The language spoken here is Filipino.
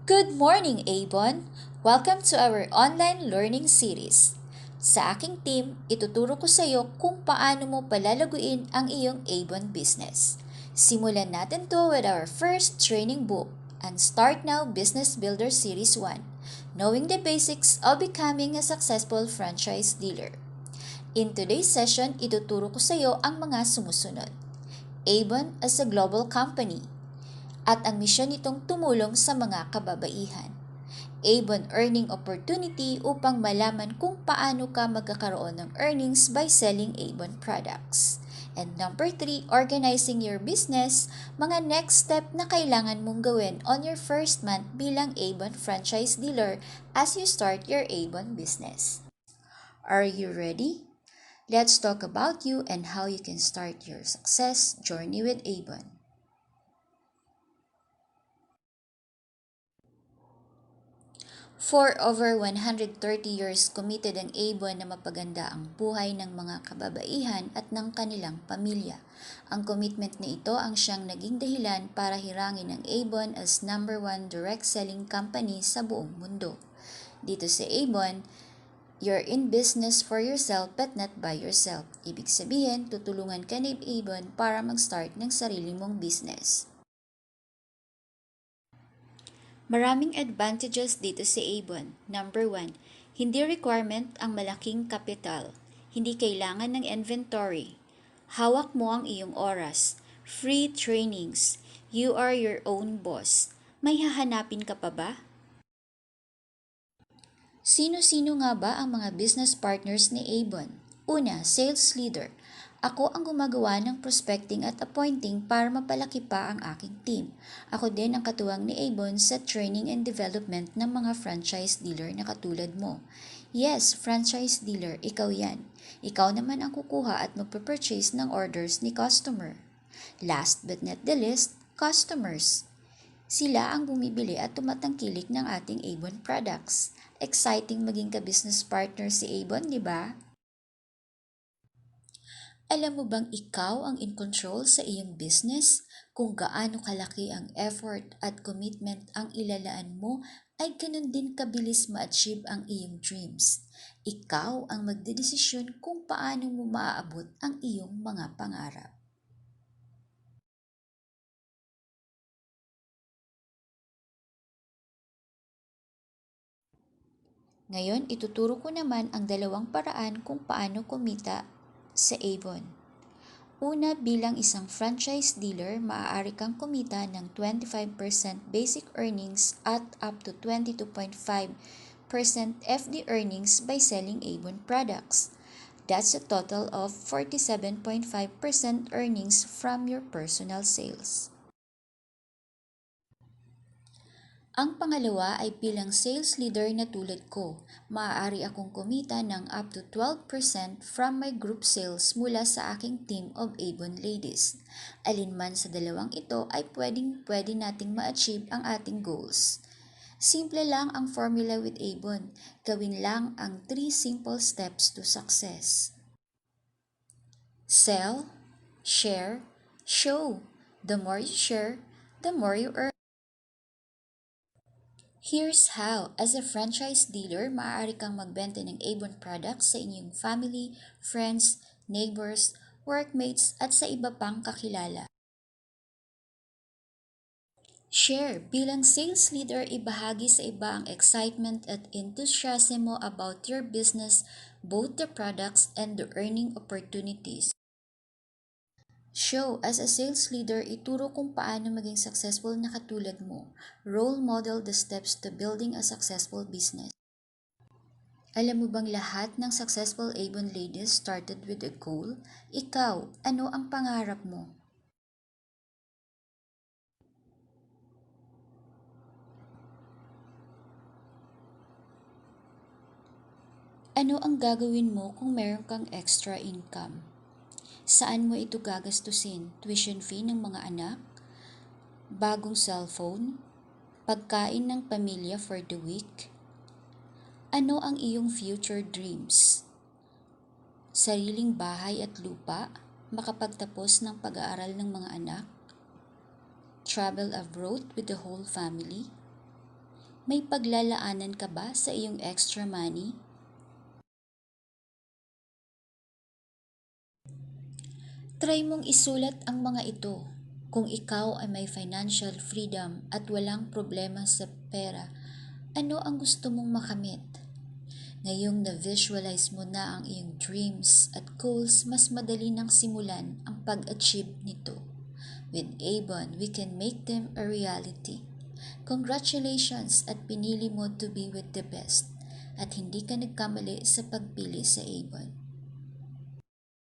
Good morning, Avon! Welcome to our online learning series. Sa aking team, ituturo ko sa iyo kung paano mo palalaguin ang iyong Avon business. Simulan natin to with our first training book, ang Start Now Business Builder Series 1, Knowing the Basics of Becoming a Successful Franchise Dealer. In today's session, ituturo ko sa iyo ang mga sumusunod. Avon as a global company, at ang misyon nitong tumulong sa mga kababaihan. Avon Earning Opportunity upang malaman kung paano ka magkakaroon ng earnings by selling Avon products. And number 3, organizing your business, mga next step na kailangan mong gawin on your first month bilang Avon franchise dealer as you start your Avon business. Are you ready? Let's talk about you and how you can start your success journey with Avon. For over 130 years, committed ang Avon na mapaganda ang buhay ng mga kababaihan at ng kanilang pamilya. Ang commitment na ito ang siyang naging dahilan para hirangin ang Avon as number 1 direct selling company sa buong mundo. Dito sa Avon, you're in business for yourself but not by yourself. Ibig sabihin, tutulungan ka ni Avon para mag-start ng sarili mong business. Maraming advantages dito sa Avon. Number 1, hindi requirement ang malaking kapital. Hindi kailangan ng inventory. Hawak mo ang iyong oras. Free trainings. You are your own boss. May hahanapin ka pa ba? Sino-sino nga ba ang mga business partners ni Avon? Una, sales leader. Ako ang gumagawa ng prospecting at appointing para mapalaki pa ang aking team. Ako din ang katuwang ni Avon sa training and development ng mga franchise dealer na katulad mo. Yes, franchise dealer, ikaw yan. Ikaw naman ang kukuha at magpa-purchase ng orders ni customer. Last but not the least, customers. Sila ang bumibili at tumatangkilik ng ating Avon products. Exciting maging ka-business partner si Avon, di ba? Alam mo bang ikaw ang in control sa iyong business? Kung gaano kalaki ang effort at commitment ang ilalaan mo, ay ganun din kabilis ma-achieve ang iyong dreams. Ikaw ang magdedesisyon kung paano mo maaabot ang iyong mga pangarap. Ngayon, ituturo ko naman ang dalawang paraan kung paano kumita sa Avon. Una, bilang isang franchise dealer, maaari kang kumita ng 25% basic earnings at up to 22.5% FD earnings by selling Avon products. That's a total of 47.5% earnings from your personal sales. Ang pangalawa ay bilang sales leader na tulad ko, maaari akong kumita ng up to 12% from my group sales mula sa aking team of Avon ladies. Alinman sa dalawang ito ay pwede nating ma-achieve ang ating goals. Simple lang ang formula with Avon. Gawin lang ang 3 simple steps to success. Sell, share, show. The more you share, the more you earn. Here's how. As a franchise dealer, maaari kang magbenta ng Avon products sa inyong family, friends, neighbors, workmates at sa iba pang kakilala. Share. Bilang sales leader, ibahagi sa iba ang excitement at enthusiasm mo about your business, both the products and the earning opportunities. Show. As a sales leader, ituro kung paano maging successful na katulad mo. Role model the steps to building a successful business. Alam mo bang lahat ng successful Avon ladies started with a goal? Ikaw, ano ang pangarap mo? Ano ang gagawin mo kung meron kang extra income? Saan mo ito gagastusin? Tuition fee ng mga anak? Bagong cellphone? Pagkain ng pamilya for the week? Ano ang iyong future dreams? Sariling bahay at lupa? Makapagtapos ng pag-aaral ng mga anak? Travel abroad with the whole family? May paglalaanan ka ba sa iyong extra money? Try mong isulat ang mga ito. Kung ikaw ay may financial freedom at walang problema sa pera, ano ang gusto mong makamit? Ngayong na-visualize mo na ang iyong dreams at goals, mas madali nang simulan ang pag-achieve nito. With Avon, we can make them a reality. Congratulations at pinili mo to be with the best. At hindi ka nagkamali sa pagpili sa Avon.